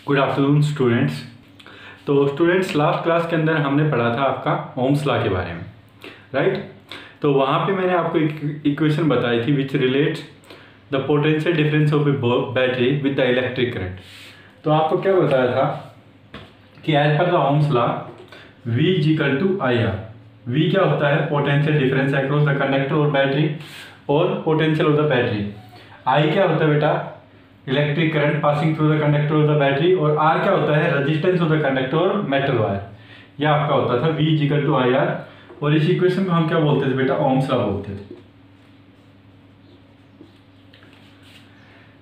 Good afternoon students. तो students, last class के अंदर हमने पढ़ा था आपका ओम्स लॉ के बारे में, राइट। तो वहाँ पे मैंने आपको एक इक्वेशन बताई थी which relates the potential difference of a battery with the electric current. तो आपको क्या बताया था कि as per the Ohm's law V is equal to I R. V क्या होता है? Potential difference across the conductor और बैटरी और potential of the battery. I क्या होता है बेटा? Electric current passing through the conductor of the battery. और R क्या होता है? रेजिस्टेंस ऑफ द कंडक्टर और मेटल वायर। यह आपका होता था V is equal to I R. और इस इक्वेशन को हम क्या बोलते थे बेटा? ओम्स लॉ बोलते थे।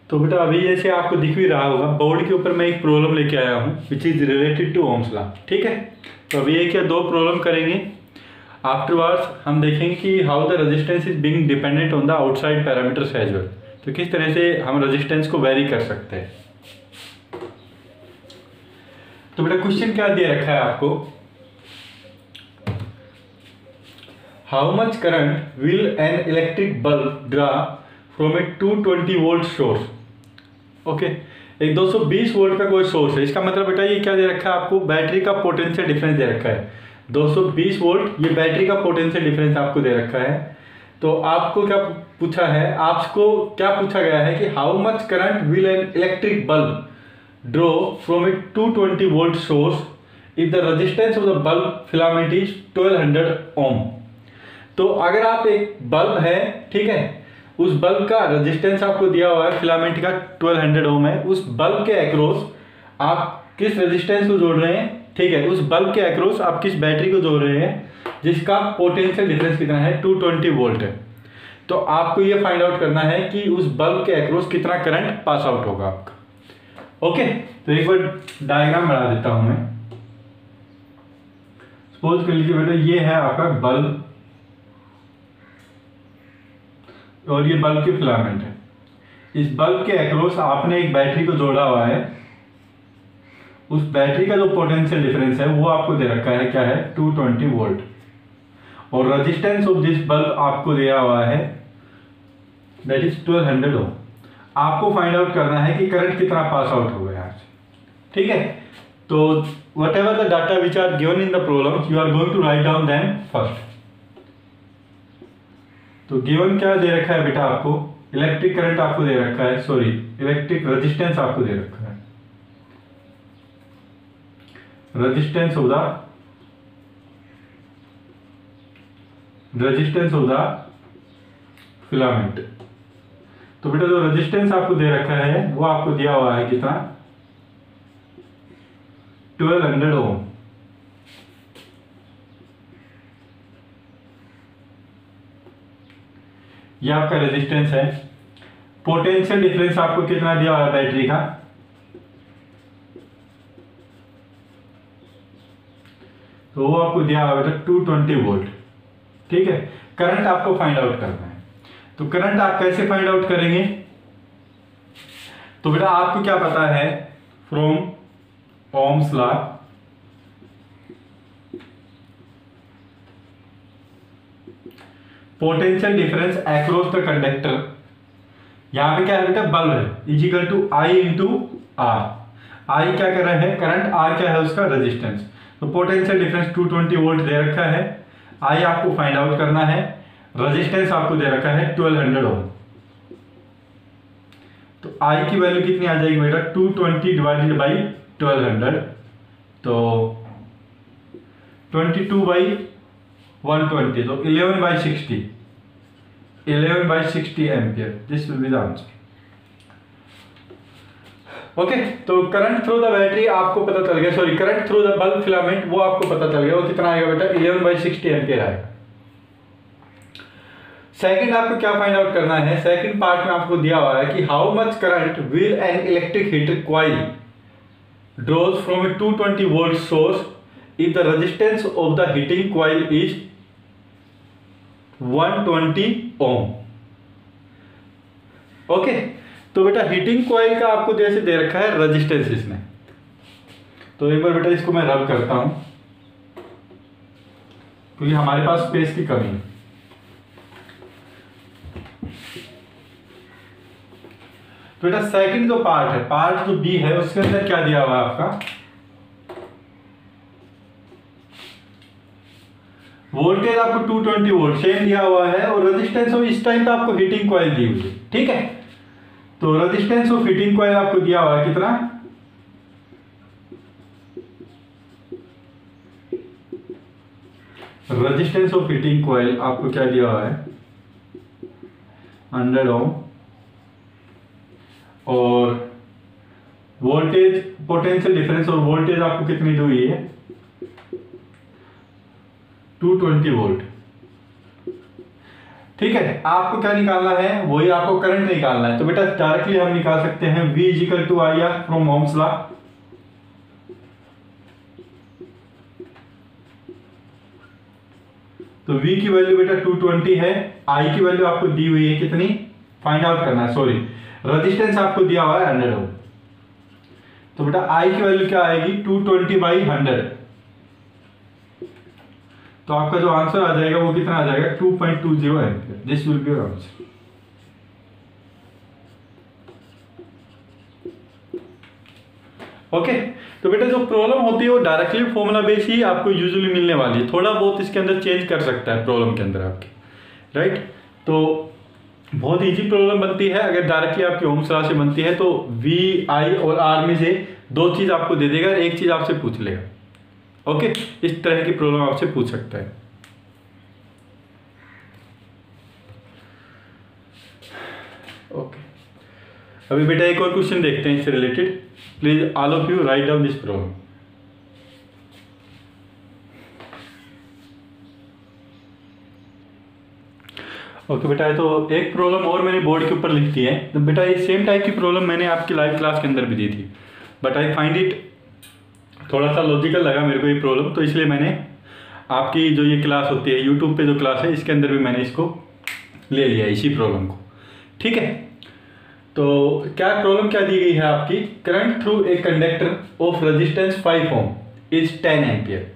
तो बेटा अभी जैसे आपको दिख भी रहा होगा, बोर्ड के ऊपर मैं एक प्रॉब्लम लेके आया हूँ which is related to Ohm's law, ठीक है। तो अभी एक या दो प्रॉब्लम करेंगे, आफ्टरवर्ड्स हम देखेंगे कि how the resistance is being dependent on the outside parameters as well. तो किस तरह से हम रेजिस्टेंस को वेरी कर सकते हैं। तो बेटा क्वेश्चन क्या दे रखा है आपको? How much current will an electric bulb draw from a 220 volt source. Okay, एक 220 वोल्ट का कोई सोर्स है। इसका मतलब बेटा ये क्या दे रखा है आपको? बैटरी का पोटेंशियल डिफरेंस दे रखा है 220 वोल्ट। ये बैटरी का पोटेंशियल डिफरेंस आपको दे रखा है। तो आपको क्या पूछा है? आपको क्या पूछा गया है कि how much current will an electric bulb draw from a 220 volt source if the resistance of the bulb filament is 1200 ओम। तो अगर आप एक बल्ब है, ठीक है, उस बल्ब का रेजिस्टेंस आपको दिया हुआ है फिलामेंट का 1200 ओम है। उस बल्ब के अक्रॉस आप किस रेजिस्टेंस को जोड़ रहे हैं? ठीक है, उस बल्ब के अक्रॉस आप किस बैटरी को जोड़ रहे हैं जिसका पोटेंशियल डिफरेंस कितना है? 220 वोल्ट है। तो आपको ये फाइंड आउट करना है कि उस बल्ब के अक्रॉस कितना करंट पास आउट होगा आपका। ओके, तो एक बार डायग्राम बना देता हूं मैं। सपोज कर लीजिए बेटा ये है आपका बल्ब और ये बल्ब की फिलामेंट है। इस बल्ब के अक्रॉस आपने एक बैटरी को जोड़ा हुआ है। उस बैटरी का जो पोटेंशियल डिफरेंस है वो आपको दे रखा है, क्या है? 220 वोल्ट। और रेजिस्टेंस ऑफ दिस बल्ब आपको दिया हुआ है दैट इज 1200 ओम। आपको फाइंड आउट करना है कि करंट कितना पास आउट होगा यहाँ से, ठीक है। तो whatever the data which are given in the problem you are going to write down them first. तो गिवन क्या दे रखा है बेटा आपको? इलेक्ट्रिक करंट आपको दे रखा है, सॉरी इलेक्ट्रिक रेजिस्टेंस आपको दे रखा है। Resistance of the filament. तो बेटा जो रेजिस्टेंस आपको दे रखा है वो आपको दिया हुआ है कितना? 1200 ओम। ये आपका रेजिस्टेंस है। पोटेंशियल डिफरेंस आपको कितना दिया हुआ है बैटरी का? तो वो आपको दिया हुआ है 220 वोल्ट, ठीक है। करंट आपको फाइंड आउट करना है। तो करंट आप कैसे फाइंड आउट करेंगे? तो बेटा आपको क्या पता है from Ohm's law? Potential difference across the conductor, यहां पे क्या है बेटा? बल्ब है, is equal to I into R. I क्या कर रहा है? करंट। आर क्या है? उसका रेजिस्टेंस। तो पोटेंशियल डिफरेंस 220 वोल्ट दे रखा है। आई आपको फाइंड आउट करना है। रेजिस्टेंस आपको दे रखा है 1200 ओम। तो आई की वैल्यू कितनी आ जाएगी बेटा? 220 डिवाइडेड बाई 1200, तो 22 बाई 120, तो 11/60 ampere. This will be the answer. Okay, तो करंट थ्रू द बैटरी आपको पता चल गया, sorry current through the bulb filament वो आपको पता चल गया। वो कितना आएगा बेटा? 11/60 एम्पियर आएगा। सेकंड आपको क्या फाइंड आउट करना है? सेकंड पार्ट में आपको दिया हुआ है कि how much current will an electric heater coil draws from a 220 volt source if the resistance of the heating coil is 120 ohm. Okay, तो बेटा हीटिंग कॉइल का आपको जैसे दे रखा है रेजिस्टेंस इसमें। तो एक बार बेटा इसको मैं रब करता हूं क्योंकि हमारे पास स्पेस की कमी है। तो बेटा सेकंड जो पार्ट है, पार्ट जो बी है, उसके अंदर क्या दिया हुआ है आपका, वोल्टेज आपको 220 वोल्ट सेम दिया हुआ है, और रेजिस्टेंस ऑफ इस टाइम पे आपको हीटिंग कॉइल दी हुई है, ठीक है। तो रेजिस्टेंस ऑफ हीटिंग कॉइल आपको दिया हुआ है कितना, रेजिस्टेंस ऑफ हीटिंग कॉइल आपको क्या दिया हुआ है 100 ओम, और वोल्टेज पोटेंशियल डिफरेंस और वोल्टेज आपको कितनी दी हुई है 220 वोल्ट, ठीक है। आपको क्या निकालना है, वही आपको करंट निकालना है। तो बेटा डायरेक्टली हम निकाल सकते हैं V equal to I R from Ohm's law. तो V की वैल्यू बेटा 220 है, I की वैल्यू आपको दी हुई है कितनी, फाइंड आउट करना है, सॉरी रेजिस्टेंस आपको दिया हुआ है 100 ओम। तो बेटा I की वैल्यू क्या आएगी 220/100, तो आपका जो आंसर आ जाएगा वो कितना आ जाएगा 2.20 ampere. This will be your answer. Okay, तो बेटा जो प्रॉब्लम होती है वो डायरेक्टली फॉर्मूला बेस ही आपको यूजुअली मिलने वाली है, थोड़ा बहुत इसके अंदर चेंज कर सकता है प्रॉब्लम के अंदर आपके, राइट। तो बहुत इजी प्रॉब्लम बनती है अगर डायरेक्टली आपकी ओम्स लॉ से बनती है, तो V I और R में से दो चीज आपको दे देगा, एक चीज आपसे पूछ लेगा। ओके, इस तरह की प्रॉब्लम आपसे पूछ सकता है। ओके, अभी बेटा एक और क्वेश्चन देखते हैं इससे related. Please all of you write down this problem. Okay बेटा, तो एक प्रॉब्लम और मैंने बोर्ड के ऊपर लिख दी है। तो बेटा ये सेम टाइप की प्रॉब्लम मैंने आपकी लाइव क्लास के अंदर भी दी थी, बट आई फाइंड इट थोड़ा सा लॉजिकल लगा मेरे को ये प्रॉब्लम, तो इसलिए मैंने आपकी जो ये क्लास होती है यूट्यूब पे जो क्लास है इसके अंदर भी मैंने इसको ले लिया इसी प्रॉब्लम को, ठीक है। तो क्या प्रॉब्लम क्या दी गई है आपकी, current through a conductor of resistance 5 ohm is 10 ampere.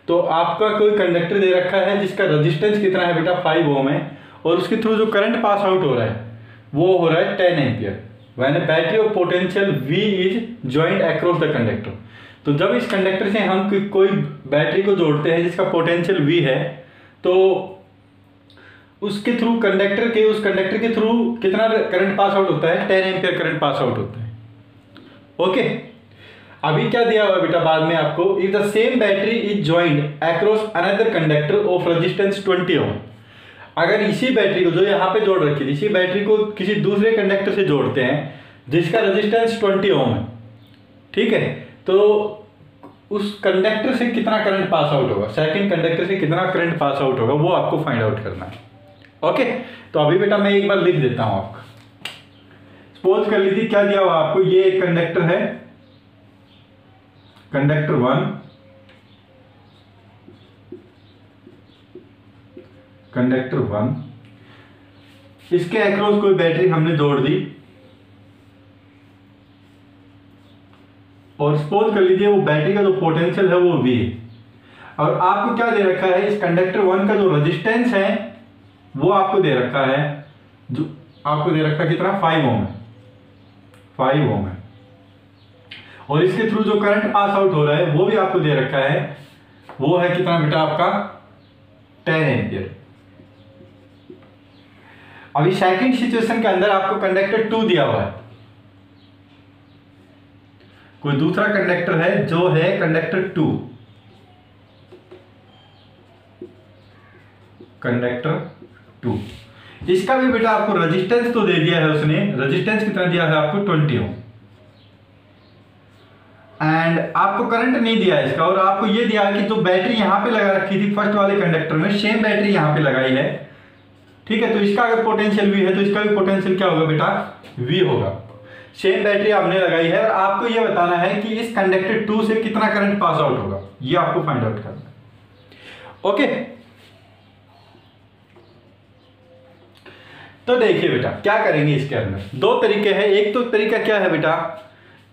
तो आपका कोई कंडक्टर दे रखा है जिसका रेजिस्टेंस कितना है बेटा 5 ओम है, और उसके थ्रू जो करंट पास आउट हो रहा है वो हो रहा है 10 ampere. When A battery of potential V is joint across the conductor. तो जब इस कंडक्टर से हम कोई बैटरी को जोड़ते हैं जिसका पोटेंशियल V है, तो उसके थ्रू उस कंडक्टर के थ्रू कितना करंट पास आउट होता है 10 एम्पियर करंट पास आउट होता है। ओके, अभी क्या दिया हुआ बेटा बाद में आपको, if the same battery is joint across another conductor of resistance 20 ओम। अगर इसी बैटरी को जो यहाँ पे जोड़ रखी थी, इसी बैटरी को किसी दूसरे कंडक्टर से जोड़ते हैं जिसका रेजिस्टेंस 20 ओम है, ठीक है, तो उस कंडक्टर से कितना करंट पास आउट होगा, सेकंड कंडक्टर से कितना करंट पास आउट होगा वो आपको फाइंड आउट करना है। ओके, तो अभी बेटा मैं एक बार लिख देता हूं आपका। सपोज कर लीजिए क्या दिया हुआ आपको, ये एक कंडक्टर है, कंडक्टर 1, कंडक्टर 1, इसके अक्रॉस कोई बैटरी हमने जोड़ दी, और सपोज कर लीजिए वो बैटरी का जो पोटेंशियल है वो V है, और आपको क्या दे रखा है, इस कंडक्टर 1 का जो रेजिस्टेंस है वो आपको दे रखा है, जो आपको दे रखा है कितना 5 ओम है, 5 ओम है, और इसके थ्रू जो करंट पास आउट हो रहा है वो भी आपको दे रखा है, वो है कितना बेटा आपका 10 एम्पियर। अभी सेकंड सिचुएशन के अंदर आपको कंडक्टर 2 दिया हुआ है, कोई दूसरा कंडक्टर है जो है कंडक्टर 2, कंडक्टर 2, इसका भी बेटा आपको रेजिस्टेंस तो दे दिया है उसने, रेजिस्टेंस कितना दिया है आपको 20 ओम, एंड आपको करंट नहीं दिया है इसका, और आपको ये दिया है कि जो बैटरी यहां पे लगा रखी थी फर्स्ट वाले कंडक्टर में, सेम बैटरी यहां पे लगाई है, ठीक है। तो इसका अगर पोटेंशियल V है तो इसका भी पोटेंशियल क्या होगा बेटा V होगा, सेम बैटरी आपने लगाई है, और आपको ये बताना है कि इस कंडक्टर 2 से कितना करंट पास आउट होगा, ये आपको फाइंड आउट करना है। ओके, तो देखिए बेटा क्या करेंगे इसके अंदर, दो तरीके हैं। एक तो तरीका क्या है बेटा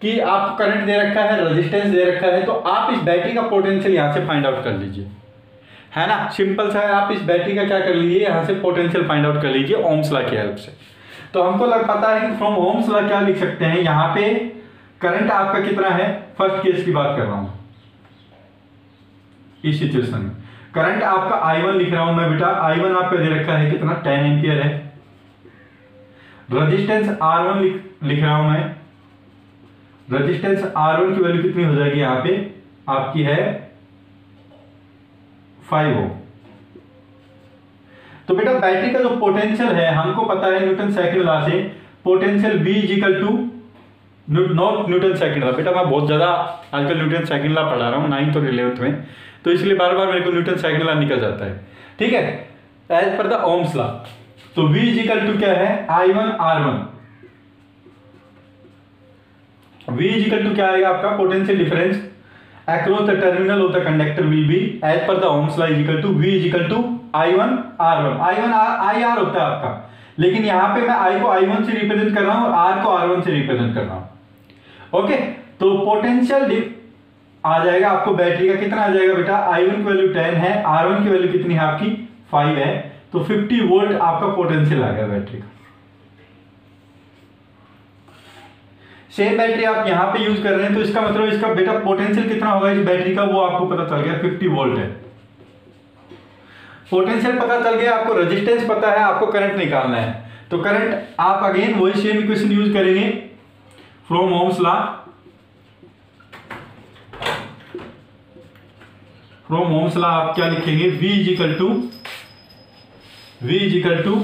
कि आप करंट दे रखा है, रेजिस्टेंस दे रखा है, तो आप इस बैटरी का पोटेंशियल यहां से फाइंड आउट कर लीजिए, है ना, सिंपल सा है। आप इस बैटरी का क्या कर लीजिए, यहां से पोटेंशियल फाइंड आउट कर लीजिए ओम्स लॉ की हेल्प से। तो हमको लग पता है कि फ्रॉम ओम्स लॉ क्या लिख सकते हैं, यहाँ पे करंट आपका कितना है, फर्स्ट केस की बात कर रहा हूं, इस सिचुएशन में करंट आपका I1 लिख रहा हूं मैं बेटा, I1 आपका दे रखा है कितना 10 एम्पियर है। रेजिस्टेंस R1 लिख रहा हूं मैं, रेजिस्टेंस R1 की वैल्यू कितनी हो जाएगी, यहाँ पे आपकी है 5 ओम। तो बेटा बैटरी का जो पोटेंशियल है हमको पता है न्यूटन सेकंड लॉ से, potential V equal to not Newton second law, बेटा मैं बहुत ज्यादा आजकल न्यूटन सेकंड लॉ पढ़ा रहा हूँ 9th और 11th में, तो इसलिए बार बार मेरे को न्यूटन सेकंड लॉ निकल जाता है, ठीक है। As per the Ohm's law, तो V इक्वल टू क्या है, I1 R1, V equal to क्या आएगा आपका, potential difference across the terminal of the conductor will be as per the Ohm's law equal to V equal to I1 R1, I1 IR होता है आपका, लेकिन यहां पे मैं I को I1 से रिप्रेजेंट कर रहा हूं और R को R1 से रिप्रेजेंट कर रहा हूं, ओके। तो पोटेंशियल आ जाएगा आपको बैटरी का कितना आ जाएगा बेटा, I1 की वैल्यू 10 है, R1 की वैल्यू कितनी है आपकी 5 है, तो 50 वोल्ट आपका पोटेंशियल आ गया बैटरी का। सेम बैटरी आप यहां पे यूज कर रहे हैं, तो इसका मतलब इसका बेटा पोटेंशियल कितना होगा इस बैटरी का, वो आपको पता चल गया 50 वोल्ट है। पोटेंशियल पता चल गया, आपको रेजिस्टेंस पता है, आपको करंट निकालना है, तो करंट आप अगेन वही सेम इक्वेशन यूज करेंगे from Ohm's law, from Ohm's law आप क्या लिखेंगे, V इक्वल टू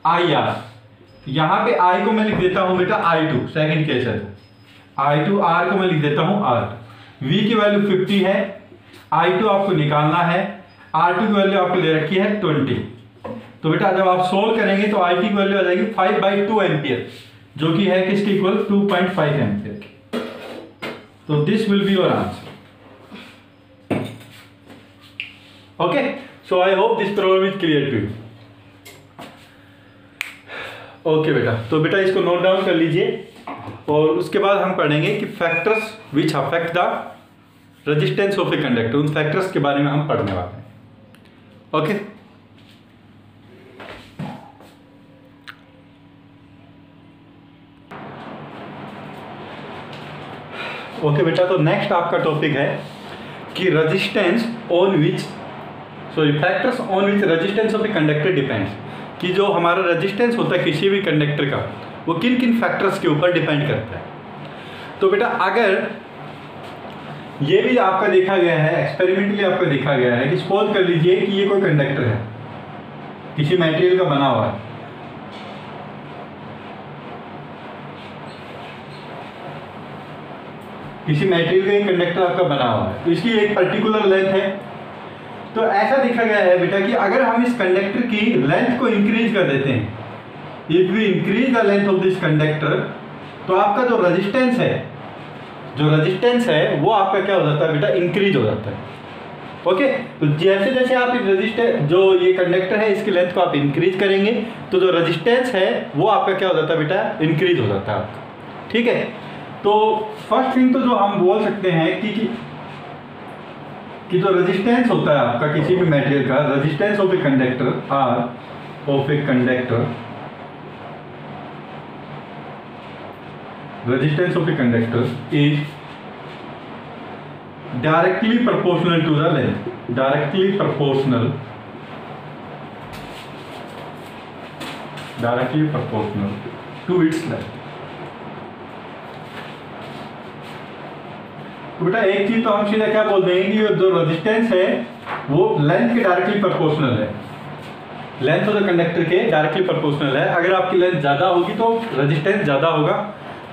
IR, यहां पे I को मैं लिख देता हूं बेटा I2, सेकंड केस है, I2, R को मैं लिख देता हूं R, V की वैल्यू 50 है, I2 आपको निकालना है, R2 की वैल्यू आपको दे रखी है 20, तो बेटा जब आप सोल्व करेंगे तो IT की वैल्यू आ जाएगी 5/2 एम्पियर, जो कि है किसके इक्वल 2.5 एम्पियर। तो this will be your answer, okay. So I hope this problem is clear to you, okay बेटा। तो बेटा इसको नोट डाउन कर लीजिए, और उसके बाद हम पढ़ेंगे कि factors which affect the resistance of a conductor, उन फैक्टर्स के बारे में हम पढ़ने वाले हैं, ओके। ओके बेटा, तो नेक्स्ट आपका टॉपिक है कि resistance on which factors on which resistance of a conductor depends, कि जो हमारा रेजिस्टेंस होता है किसी भी कंडक्टर का, वो किन किन फैक्टर्स के ऊपर डिपेंड करता है। तो बेटा अगर ये भी आपका देखा गया है, एक्सपेरिमेंटली आपका देखा गया है कि सपोज कर लीजिए कि ये कोई कंडक्टर है, किसी मटेरियल का बना हुआ है, किसी मटेरियल का एक कंडक्टर आपका बना हुआ है, तो इसकी एक पर्टिकुलर लेंथ है। तो ऐसा देखा गया है बेटा कि अगर हम इस कंडक्टर की लेंथ को इंक्रीज कर देते हैं, if we increase the length of this conductor, तो आपका जो रेजिस्टेंस है वो आपका क्या हो जाता है बेटा, इंक्रीज हो जाता है, ओके। तो जैसे जैसे आप रेजिस्टेंस, जो ये कंडक्टर है इसकी लेंथ को आप इंक्रीज करेंगे, तो जो रेजिस्टेंस है वो आपका क्या हो जाता है बेटा, इंक्रीज हो जाता है आपका, ठीक है। तो फर्स्ट थिंग तो जो हम बोल सकते हैं कि जो रेजिस्टेंस होता है आपका किसी भी मटेरियल का, resistance of a conductor R of a conductor, resistance of a conductor is directly proportional to the length, directly proportional to its length. तो बेटा एक चीज तो हम सीधा क्या बोल देंगे कि जो रेजिस्टेंस है वो लेंथ के डायरेक्टली प्रोपोर्शनल है, लेंथ ऑफ द कंडक्टर के डायरेक्टली प्रोपोर्शनल है। अगर आपकी लेंथ ज्यादा होगी तो रेजिस्टेंस ज्यादा होगा,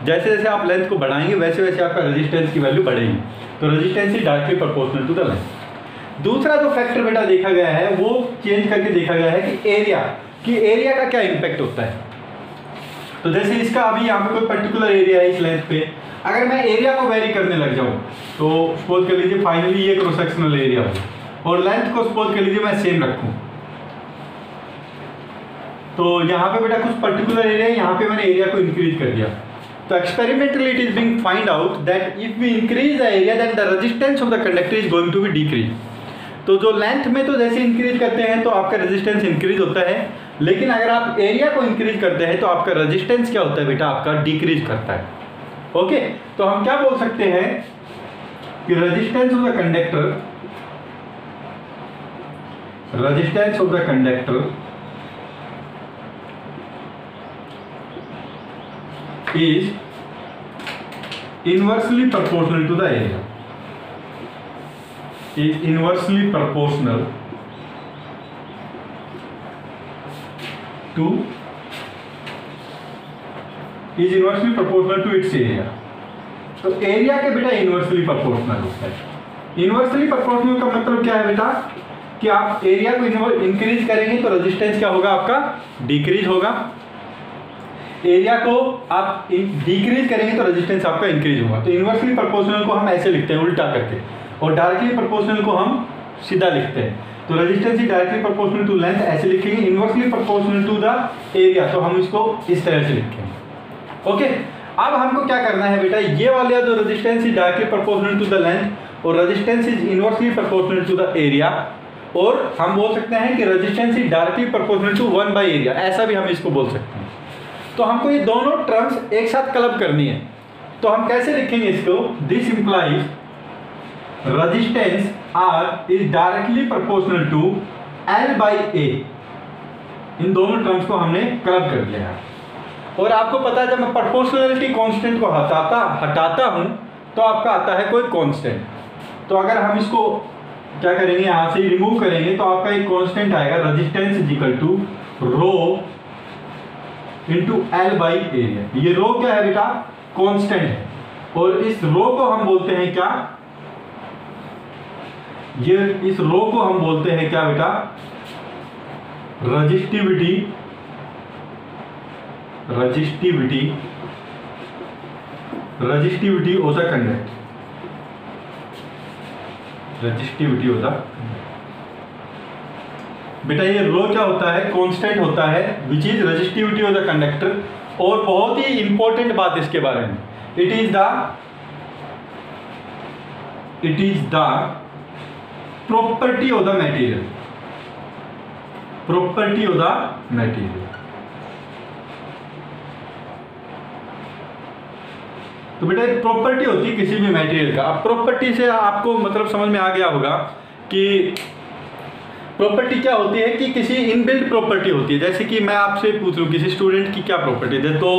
जैसे जैसे आप लेंथ को बढ़ाएंगे वैसे वैसे आपका रेजिस्टेंस की वैल्यू बढ़ेगी, तो resistance is directly proportional to the length. दूसरा जो फैक्टर बेटा देखा गया है वो चेंज करके देखा गया है कि एरिया का क्या इम्पैक्ट होता है। तो जैसे इसका अभी यहाँ पे कोई पर्टिकुलर एरिया है इस लेंथ पे, अगर मैं एरिया को वेरी करने लग जाऊँ तो सपोज कर लीजिए फाइनली ये क्रॉस सेक्शनल एरिया हो, और लेंथ को सपोज कर लीजिए मैं सेम रखूँ, तो यहाँ पे बेटा कुछ पर्टिकुलर एरिया है, यहाँ पे मैंने एरिया को इंक्रीज कर दिया। तो experimentally it is being find out that if we increase the area then the resistance of the conductor is going to be decrease. तो जो लेंथ में तो जैसे इंक्रीज करते हैं तो आपका रेजिस्टेंस इंक्रीज होता है, लेकिन अगर आप एरिया को इंक्रीज करते हैं तो आपका रेजिस्टेंस क्या होता है बेटा, आपका डिक्रीज करता है। ओके, तो हम क्या बोल सकते हैं कि resistance of the conductor, resistance of the conductor is inversely proportional to the area, is inversely proportional to, is inversely proportional to its area। तो एरिया के बेटा इनवर्सली प्रोपोर्शनल होता है। इनवर्सली प्रोपोर्शनल का मतलब क्या है बेटा, कि आप एरिया को इंक्रीज करेंगे तो रेजिस्टेंस क्या होगा, आपका डिक्रीज होगा। एरिया को आप डिक्रीज करेंगे तो रेजिस्टेंस आपका इंक्रीज होगा। तो इनवर्सली प्रोपोर्शनल को हम ऐसे लिखते हैं उल्टा करके, और डायरेक्टली प्रोपोर्शनल को हम सीधा लिखते हैं। तो resistance is directly proportional to length ऐसे लिखेंगे, inversely proportional to the area तो हम इसको इस तरह से लिखेंगे। ओके, अब हमको क्या करना है बेटा, ये वाले जो resistance is directly proportional to the length और resistance is inversely proportional to the area, और हम बोल सकते हैं कि resistance is directly proportional to 1 by area, ऐसा भी हम इसको बोल सकते हैं। तो हमको ये दोनों टर्म्स एक साथ क्लब करनी है, तो हम कैसे लिखेंगे इसको, this implies resistance R is directly proportional to L by A. इन दोनों टर्म्स को हमने क्लब कर लिया है। और आपको पता है जब मैं प्रोपोर्शनलिटी कांस्टेंट को हटाता हूं तो आपका आता है कोई कांस्टेंट। तो अगर हम इसको क्या करेंगे, यहां से रिमूव करेंगे तो आपका एक कांस्टेंट आएगा, resistance is equal to rho into L by area. ये रो क्या है बेटा, कांस्टेंट है, और इस रो को हम बोलते हैं क्या, ये इस रो को हम बोलते हैं क्या बेटा, resistivity, resistivity, resistivity of the conductor, resistivity of the बेटा। ये रो क्या होता है, कांस्टेंट होता है which is resistivity of the conductor. और बहुत ही इंपॉर्टेंट बात इसके बारे में, it is the property of the material, property of the material. तो बेटा एक प्रॉपर्टी होती है किसी भी मटेरियल का। अब प्रॉपर्टी से आपको मतलब समझ में आ गया होगा कि प्रॉपर्टी क्या होती है, कि किसी इनबिल्ट प्रॉपर्टी होती है। जैसे कि मैं आपसे पूछ लूँ किसी स्टूडेंट की क्या प्रॉपर्टी है, तो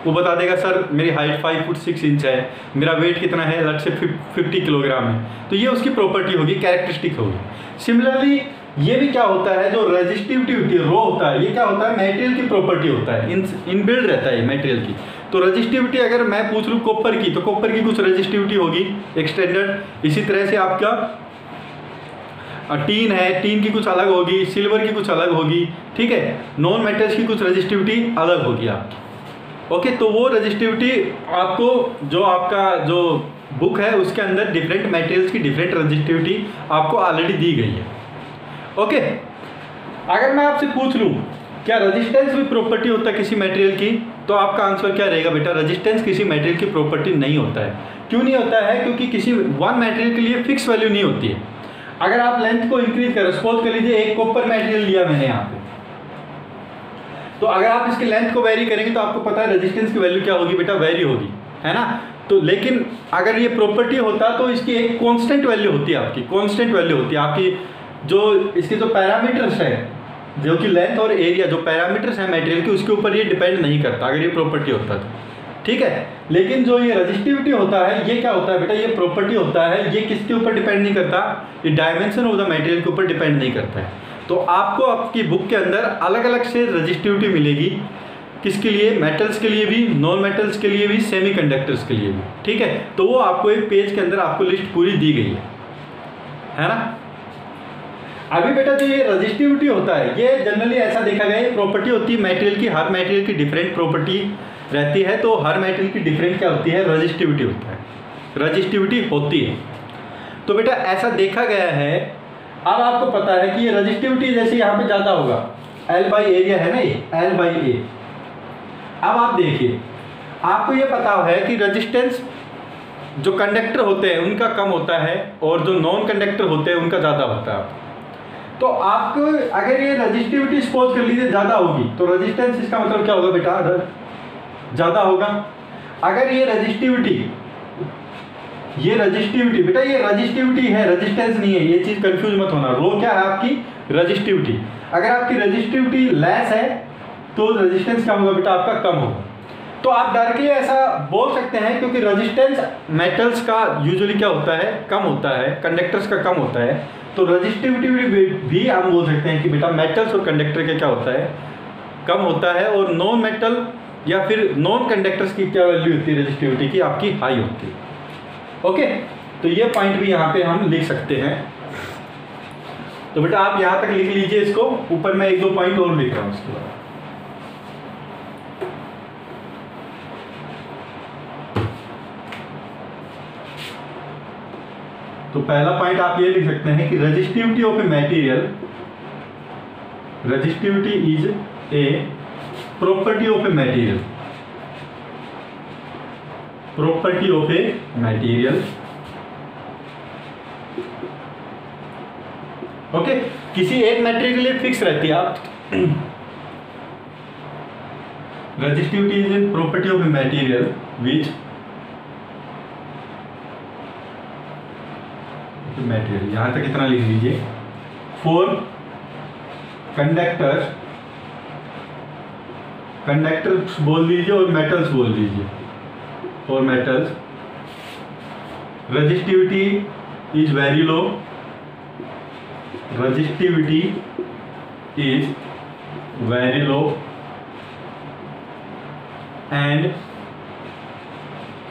वो बता देगा सर मेरी हाइट 5 फुट 6 इंच है, मेरा वेट कितना है, लेट्स से 50 किलोग्राम है। तो ये उसकी प्रॉपर्टी होगी, कैरेक्टरिस्टिक होगी। सिमिलरली ये भी क्या होता है, जो रेजिस्टिविटी होती है, रो होता है, ये क्या होता है, मटेरियल की प्रॉपर्टी होता है, इनबिल्ट रहता है मटेरियल की। तो रेजिस्टिविटी अगर मैं पूछ लूँ कॉपर की, तो कॉपर की कुछ रेजिस्टिविटी होगी एक स्टैंडर्ड। इसी तरह से आपका टीन है, टीन की कुछ अलग होगी, सिल्वर की कुछ अलग होगी, ठीक है। नॉन मेटल्स की कुछ रेजिस्टिविटी अलग होगी आपकी। ओके, तो वो रेजिस्टिविटी आपको जो आपका जो बुक है उसके अंदर डिफरेंट मटेरियल्स की डिफरेंट रेजिस्टिविटी आपको ऑलरेडी दी गई है। ओके, अगर मैं आपसे पूछ लूँ क्या रेजिस्टेंस भी प्रॉपर्टी होता है किसी मटेरियल की, तो आपका आंसर क्या रहेगा बेटा, रेजिस्टेंस किसी मटेरियल की प्रॉपर्टी नहीं होता है। क्यों नहीं होता है, क्योंकि किसी वन मटेरियल के लिए फिक्स वैल्यू नहीं होती है। अगर आप लेंथ को इंक्रीज करें, सपोज कर लीजिए एक कॉपर मटेरियल लिया मैंने यहाँ पे, तो अगर आप इसकी लेंथ को वेरी करेंगे तो आपको पता है रेजिस्टेंस की वैल्यू क्या होगी बेटा, वेरी होगी, है ना। तो लेकिन अगर ये प्रॉपर्टी होता तो इसकी एक कांस्टेंट वैल्यू होती है, आपकी कांस्टेंट वैल्यू होती है आपकी, जो इसके जो पैरामीटर्स है, जो कि लेंथ और एरिया जो पैरामीटर्स हैं मटेरियल के, उसके ऊपर ये डिपेंड नहीं करता अगर ये प्रॉपर्टी होता तो, ठीक है। लेकिन जो ये रेजिस्टिविटी होता है, ये क्या होता है बेटा, ये प्रॉपर्टी होता है, ये किसके ऊपर डिपेंड नहीं करता, ये डायमेंशन ऑफ द मटेरियल के ऊपर डिपेंड नहीं करता है। तो आपको आपकी बुक के अंदर अलग अलग से रेजिस्टिविटी मिलेगी, किसके लिए, मेटल्स के लिए भी, नॉन मेटल्स के लिए भी, सेमीकंडक्टर्स के लिए भी, ठीक है। तो वो आपको एक पेज के अंदर आपको लिस्ट पूरी दी गई है ना। अभी बेटा जो ये रेजिस्टिविटी होता है, ये जनरली ऐसा देखा गया है प्रॉपर्टी होती है मटेरियल की, हर मटेरियल की डिफरेंट प्रॉपर्टी रहती है। तो हर मटेरियल की डिफरेंट क्या होती है, रेजिस्टिविटी होता है, रेजिस्टिविटी होती है। तो बेटा ऐसा देखा गया है। अब आपको पता है कि ये रेजिस्टिविटी जैसे यहाँ पे ज़्यादा होगा, एल बाई एरिया है ना, ये एल बाई ए। अब आप देखिए, आपको ये पता है कि रेजिस्टेंस जो कंडक्टर होते हैं उनका कम होता है और जो नॉन कंडक्टर होते हैं उनका ज़्यादा होता है। तो आपको अगर ये रजिस्टिविटी सपोज कर लीजिए ज़्यादा होगी तो रेजिस्टेंस इसका मतलब क्या होगा बेटा, ज़्यादा होगा। अगर ये रजिस्टिविटी बेटा ये रजिस्टिविटी है, रेजिस्टेंस नहीं है, ये चीज़ कंफ्यूज मत होना। रो क्या है आपकी, रजिस्टिविटी। अगर आपकी रजिस्टिविटी लेस है तो रेजिस्टेंस क्या होगा बेटा, आपका कम होगा। तो आप डायरेक्टली ऐसा बोल सकते हैं क्योंकि रेजिस्टेंस मेटल्स का यूजुअली क्या होता है, कम होता है, कंडक्टर्स का कम होता है। तो रजिस्टिविटी भी हम बोल सकते हैं कि बेटा मेटल्स और कंडक्टर का क्या होता है, कम होता है। और नॉन मेटल या फिर नॉन कंडक्टर्स की क्या वैल्यू होती है रजिस्टिविटी की, आपकी हाई होती है। ओके, तो ये पॉइंट भी यहाँ पे हम लिख सकते हैं। तो बेटा आप यहाँ तक लिख लीजिए इसको, ऊपर मैं एक दो पॉइंट और लिख रहा हूँ उसके बाद। तो पहला पॉइंट आप ये लिख सकते हैं कि resistivity of a material, resistivity is a property of a material, property of a material. Okay, किसी एक मटेरियल के लिए फिक्स रहती है। आप resistivity is a property of a material which material, यहां तक इतना लिख लीजिए। फॉर कंडक्टर्स, कंडक्टर्स बोल दीजिए और मेटल्स बोल दीजिए, और metals resistivity is very low, resistivity is very low, and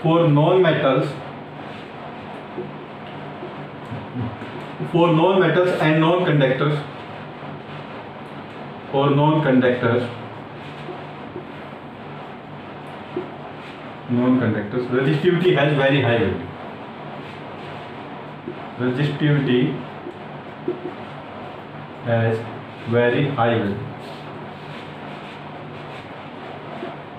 for non metals, for non-metals and non-conductors or non-conductors, resistivity has very high value, resistivity has very high value।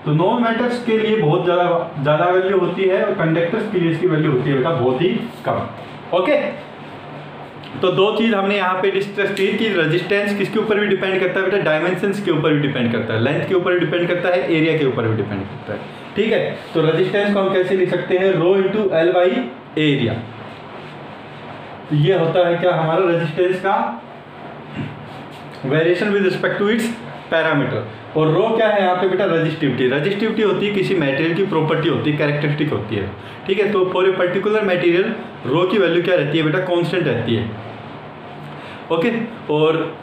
तो non metals के लिए बहुत ज़्यादा value होती है और conductors के लिए इसकी वैल्यू होती है बेटा बहुत ही कम। ओके, तो दो चीज़ हमने यहाँ पे डिस्कस की कि रेजिस्टेंस किसके ऊपर भी डिपेंड करता है बेटा, डायमेंशंस के ऊपर भी डिपेंड करता है, लेंथ के ऊपर भी डिपेंड करता है, एरिया के ऊपर भी डिपेंड करता है। ठीक है, तो रेजिस्टेंस को हम कैसे लिख सकते हैं, rho into L by area. तो ये होता है क्या हमारा रेजिस्टेंस का variation with respect to its parameter. और रो क्या है यहाँ पे बेटा, रेजिस्टिविटी। रेजिस्टिविटी होती है किसी मटेरियल की प्रॉपर्टी होती है, कैरेक्टरिस्टिक होती है। ठीक है, तो फॉर ए पर्टिकुलर मटेरियल रो की वैल्यू क्या रहती है बेटा, कांस्टेंट रहती है। ओके, और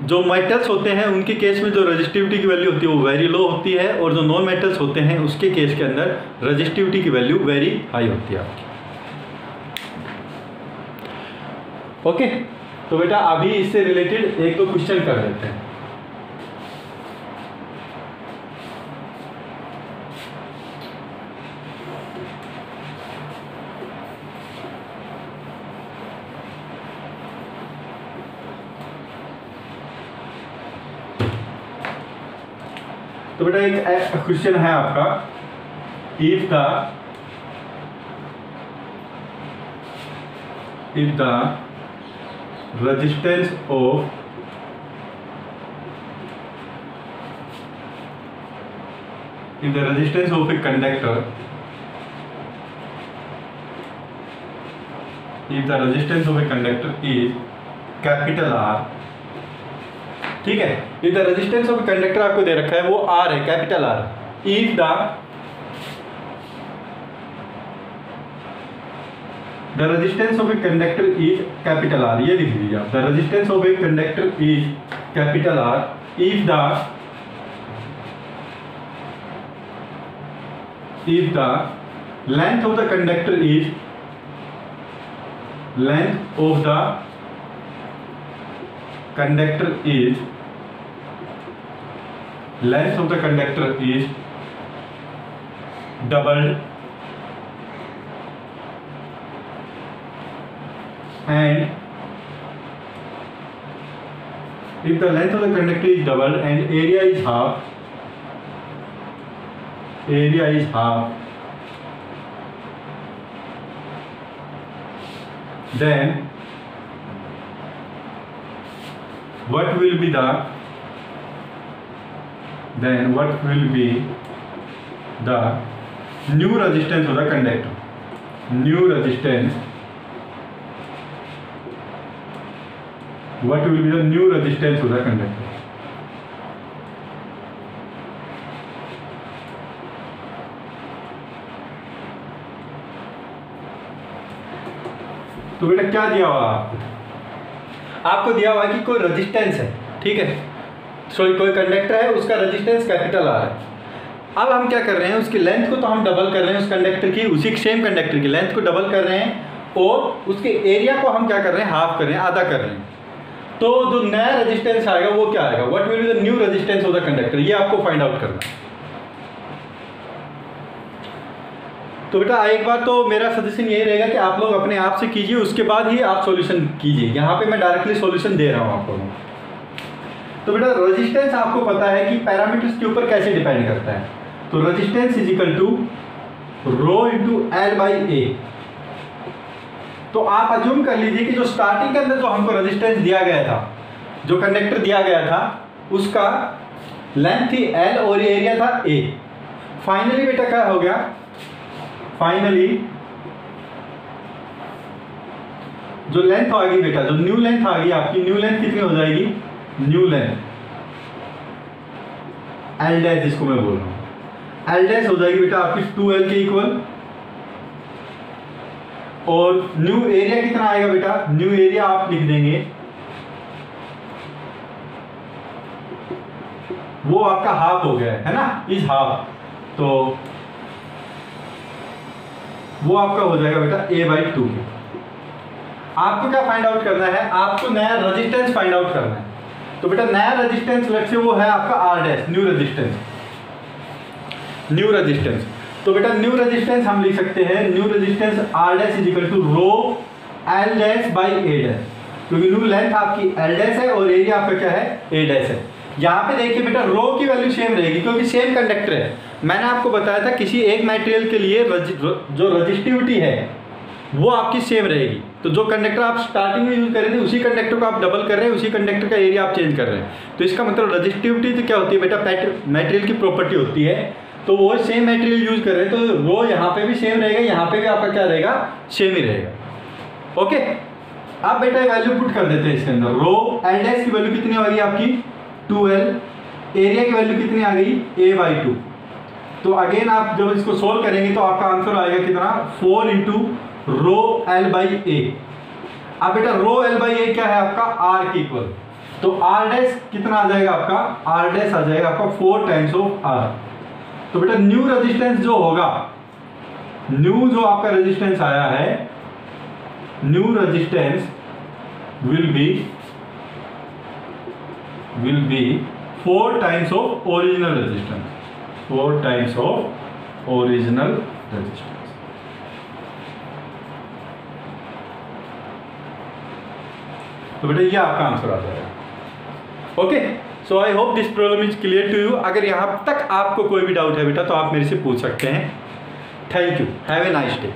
जो मेटल्स होते हैं उनके केस में जो रेजिस्टिविटी की वैल्यू होती है वो वेरी लो होती है, और जो नॉन मेटल्स होते हैं उसके केस के अंदर रेजिस्टिविटी की वैल्यू वेरी हाई होती है आपकी। ओके, तो बेटा अभी इससे रिलेटेड एक दो क्वेश्चन कर लेते हैं। तो बेटा एक क्वेश्चन है आपका, if the resistance of a conductor, if the resistance of a conductor is capital R, ठीक है, if the resistance of a conductor आपको दे रखा है वो R है, capital R। if the resistance of a conductor is capital R, ये लिख दीजिए आप, the resistance of a conductor is capital R if the length of the conductor is doubled and if the length of the conductor is doubled and area is half, then what will be the new resistance of the conductor, new resistance, what will be the new resistance of the conductor? तो बेटा क्या दिया हुआ आपको दिया हुआ है कि कोई रेजिस्टेंस है, ठीक है, सॉरी कोई कंडक्टर है, उसका रेजिस्टेंस कैपिटल आर है। अब हम क्या कर रहे हैं, उसकी लेंथ को तो हम डबल कर रहे हैं, उस कंडक्टर की, उसी सेम कंडक्टर की लेंथ को डबल कर रहे हैं और उसके एरिया को हम क्या कर रहे हैं, हाफ कर रहे हैं, आधा कर रहे हैं। तो जो नया रेजिस्टेंस आएगा वो क्या आएगा, what will be the new resistance of the conductor, ये आपको फाइंड आउट करना है। तो बेटा एक बार तो मेरा सजेशन यही रहेगा कि आप लोग अपने आप से कीजिए, उसके बाद ही आप सॉल्यूशन कीजिए। यहाँ पे मैं डायरेक्टली सॉल्यूशन दे रहा हूँ आपको। तो बेटा रेजिस्टेंस आपको पता है कि पैरामीटर्स के ऊपर कैसे डिपेंड करता है। तो resistance is equal to rho into L by A. तो आप अज्यूम कर लीजिए कि जो स्टार्टिंग के अंदर जो हमको रेजिस्टेंस दिया गया था, जो कंडक्टर दिया गया था, उसका लेंथ थी एल और एरिया था ए। फाइनली बेटा क्या हो गया, फाइनली जो लेंथ आ गई बेटा, जो न्यू लेंथ आ गई आपकी, न्यू लेंथ कितनी हो जाएगी, न्यू लेंथ एल डैश, जिसको मैं बोल रहा हूं एल डैश हो जाएगी बेटा आपकी 2l के इक्वल। और न्यू एरिया कितना आएगा बेटा, न्यू एरिया आप लिख देंगे, वो आपका हाफ हो गया है ना, इज हाफ, तो वो आपका हो जाएगा बेटा a/2 के। आपको क्या फाइंड आउट करना है, आपको नया रेजिस्टेंस फाइंड आउट करना है। तो बेटा नया रेजिस्टेंस लेट्स से वो है आपका r dash, new resistance, new resistance. तो बेटा न्यू रेजिस्टेंस हम लिख सकते हैं, new resistance r dash is equal to rho l dash by a dash, क्योंकि न्यू लेंथ आपकी l डैश है और एरिया आपका क्या है, a डैश है। यहाँ पे देखिए बेटा रो की वैल्यू सेम रहेगी क्योंकि सेम कंडक्टर है। मैंने आपको बताया था किसी एक मटेरियल के लिए जो रजिस्टिविटी है वो आपकी सेम रहेगी। तो जो कंडक्टर आप स्टार्टिंग में यूज कर रहे थे उसी कंडक्टर को आप डबल कर रहे हैं, उसी कंडक्टर का एरिया आप चेंज कर रहे हैं। तो इसका मतलब रजिस्टिविटी तो क्या होती है बेटा, मटेरियल की प्रॉपर्टी होती है। तो वो सेम मटेरियल यूज कर रहे हैं, तो रो यहाँ पे भी सेम रहेगा, यहाँ पे भी आपका क्या रहेगा, सेम ही रहेगा। ओके, आप बेटा वैल्यू पुट कर देते हैं इसके अंदर। रो एल डैश की वैल्यू कितनी आ गई आपकी 2l, एरिया की वैल्यू कितनी आ गई a/2। तो अगेन आप जब इसको सोल्व करेंगे तो आपका आंसर आएगा कितना, 4 इंटू रो एल बाई ए। अब बेटा रो एल बाई ए क्या है आपका, r के इक्वल। तो r डैश कितना आ जाएगा आपका, r डैश आ जाएगा आपका 4 टाइम्स ऑफ r। तो बेटा न्यू रेजिस्टेंस जो होगा, न्यू जो आपका रेजिस्टेंस आया है, new resistance will be 4 times of original resistance, 4 times of original resistance. तो बेटा ये आपका आंसर आ जाएगा। Okay, so I hope this problem is clear to you. अगर यहाँ तक आपको कोई भी डाउट है बेटा तो आप मेरे से पूछ सकते हैं। Thank you, have a nice day.